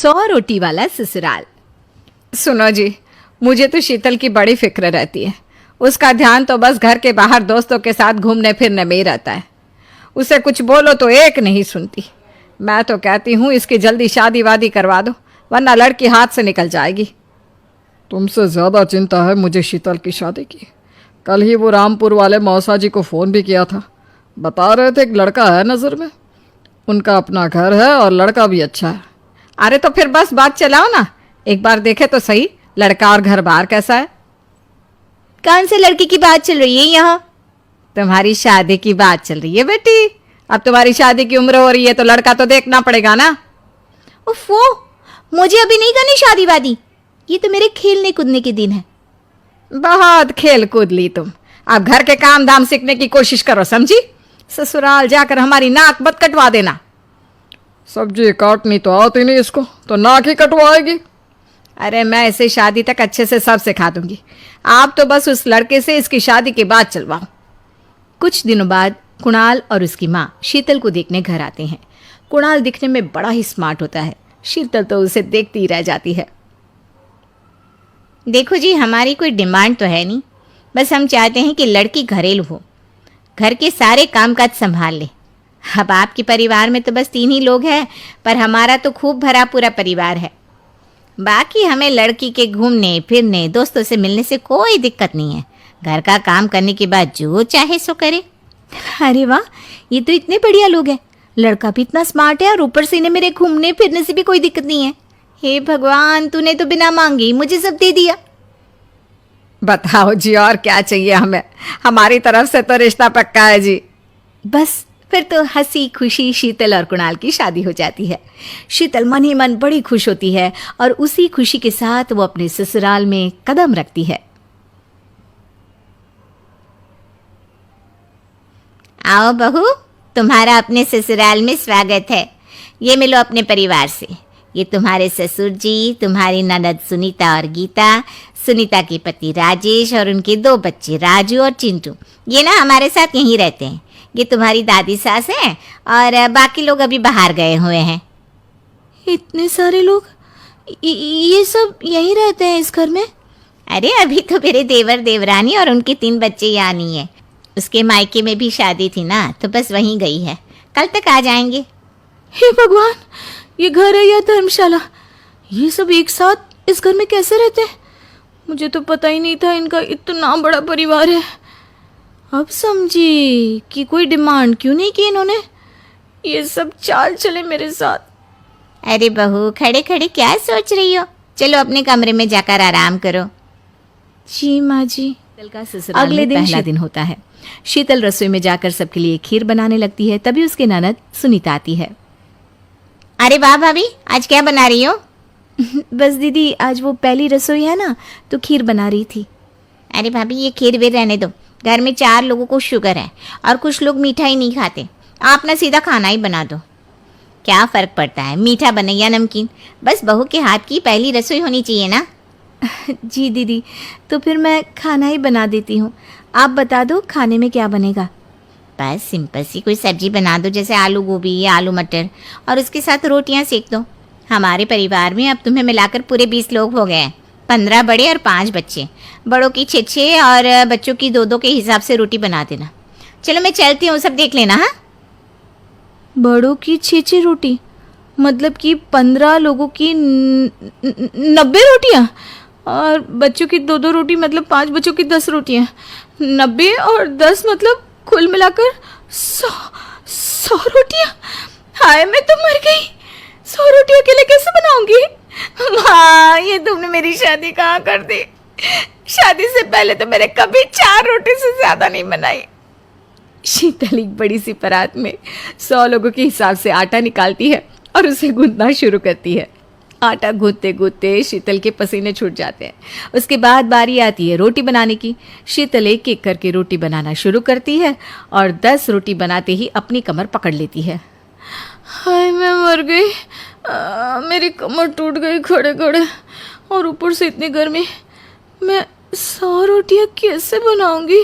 100 रोटी वाला ससुराल। सुनो जी, मुझे तो शीतल की बड़ी फिक्र रहती है। उसका ध्यान तो बस घर के बाहर दोस्तों के साथ घूमने फिरने में ही रहता है। उसे कुछ बोलो तो एक नहीं सुनती। मैं तो कहती हूँ इसकी जल्दी शादी वादी करवा दो, वरना लड़की हाथ से निकल जाएगी। तुमसे ज़्यादा चिंता है मुझे शीतल की शादी की। कल ही वो रामपुर वाले मौसा जी को फ़ोन भी किया था। बता रहे थे एक लड़का है नज़र में। उनका अपना घर है और लड़का भी अच्छा है। अरे तो फिर बस बात चलाओ ना, एक बार देखे तो सही लड़का और घर बार कैसा है। कौन से लड़की की बात चल रही है यहाँ? तुम्हारी शादी की बात चल रही है बेटी। अब तुम्हारी शादी की उम्र हो रही है तो लड़का तो देखना पड़ेगा ना। उफ़ो, मुझे अभी नहीं करनी शादी वादी। ये तो मेरे खेलने कूदने के दिन है। बहुत खेल कूद ली तुम। अब घर के काम धाम सीखने की कोशिश करो, समझी? ससुराल जाकर हमारी नाक मत कटवा देना। सब्जी काटनी तो आती नहीं इसको, तो नाक ही कटवाएगी। अरे मैं इसे शादी तक अच्छे से सब सिखा दूंगी। आप तो बस उस लड़के से इसकी शादी के बाद चलवाओ। कुछ दिनों बाद कुणाल और उसकी माँ शीतल को देखने घर आते हैं। कुणाल दिखने में बड़ा ही स्मार्ट होता है। शीतल तो उसे देखती ही रह जाती है। देखो जी, हमारी कोई डिमांड तो है नहीं, बस हम चाहते हैं कि लड़की घरेलू हो, घर के सारे कामकाज संभाल ले। अब आपके परिवार में तो बस 3 ही लोग हैं, पर हमारा तो खूब भरा पूरा परिवार है। बाकी हमें लड़की के घूमने फिरने दोस्तों से मिलने से कोई दिक्कत नहीं है। घर का काम करने के बाद जो चाहे सो करे। अरे वाह, ये तो इतने बढ़िया लोग हैं। लड़का भी इतना स्मार्ट है और ऊपर से इन्हें मेरे घूमने फिरने से भी कोई दिक्कत नहीं है। हे भगवान, तूने तो बिना मांगे ही मुझे सब दे दिया। बताओ जी, और क्या चाहिए हमें? हमारी तरफ से तो रिश्ता पक्का है जी। बस फिर तो हंसी खुशी शीतल और कुणाल की शादी हो जाती है। शीतल मन ही मन बड़ी खुश होती है और उसी खुशी के साथ वो अपने ससुराल में कदम रखती है। आओ बहू, तुम्हारा अपने ससुराल में स्वागत है। ये मिलो अपने परिवार से। ये तुम्हारे ससुर जी, तुम्हारी ननद सुनीता और गीता, सुनीता के पति राजेश और उनके 2 बच्चे राजू और चिंटू। ये ना हमारे साथ यहीं रहते हैं। ये तुम्हारी दादी सास है और बाकी लोग अभी बाहर गए हुए हैं। इतने सारे लोग, ये सब यहीं रहते हैं इस घर में? अरे अभी तो मेरे देवर देवरानी और उनके 3 बच्चे यहाँ नहीं है। उसके मायके में भी शादी थी ना, तो बस वहीं गई है। कल तक आ जाएंगे। हे भगवान, ये घर है या धर्मशाला? ये सब एक साथ इस घर में कैसे रहते हैं? मुझे तो पता ही नहीं था इनका इतना बड़ा परिवार है। अब समझी कि कोई डिमांड क्यों नहीं की इन्होंने। ये सब चाल चले मेरे साथ। अरे बहू, खड़े खड़े क्या सोच रही हो? चलो अपने कमरे में जाकर आराम करो। जी माँ जी। शीतल का ससुराल में पहला दिन होता है। शीतल रसोई में जाकर सबके लिए खीर बनाने लगती है। तभी उसके ननद सुनीता आती है। अरे वाह भाभी, आज क्या बना रही हो? बस दीदी, आज वो पहली रसोई है ना, तो खीर बना रही थी। अरे भाभी, ये खीर वीर रहने दो। घर में 4 लोगों को शुगर है और कुछ लोग मीठा ही नहीं खाते। आप ना सीधा खाना ही बना दो। क्या फ़र्क पड़ता है मीठा बने या नमकीन? बस बहू के हाथ की पहली रसोई होनी चाहिए ना। जी दीदी, तो फिर मैं खाना ही बना देती हूँ। आप बता दो खाने में क्या बनेगा? बस सिंपल सी कोई सब्जी बना दो, जैसे आलू गोभी या आलू मटर, और उसके साथ रोटियां सेक दो। हमारे परिवार में अब तुम्हें मिलाकर पूरे 20 लोग हो गए हैं। 15 बड़े और 5 बच्चे। बड़ों की 6 और बच्चों की 2 के हिसाब से रोटी बना देना। चलो मैं चलती हूँ, सब देख लेना। हाँ, बड़ों की 6 रोटी मतलब कि 15 लोगों की 90 रोटियाँ, और बच्चों की 2 रोटी मतलब 5 बच्चों की 10 रोटियाँ। 90 और 10 मतलब कुल मिलाकर 100 रोटियाँ। हाय, मैं तो मर गई। 100 रोटी अकेले कैसे बनाऊंगी? माँ, ये तुमने मेरी शादी कहाँ कर दी? शादी से पहले तो मैंने कभी 4 रोटी से ज्यादा नहीं बनाई। शीतल एक बड़ी सी परात में 100 लोगों के हिसाब से आटा निकालती है और उसे गूंथना शुरू करती है। आटा गूंथते गूंथते शीतल के पसीने छूट जाते हैं। उसके बाद बारी आती है रोटी बनाने की। शीतल एक एक करके रोटी बनाना शुरू करती है और 10 रोटी बनाते ही अपनी कमर पकड़ लेती है। हाय, मैं मर गई। मेरी कमर टूट गई खड़े खड़े, और ऊपर से इतनी गर्मी। मैं 100 रोटियाँ कैसे बनाऊंगी?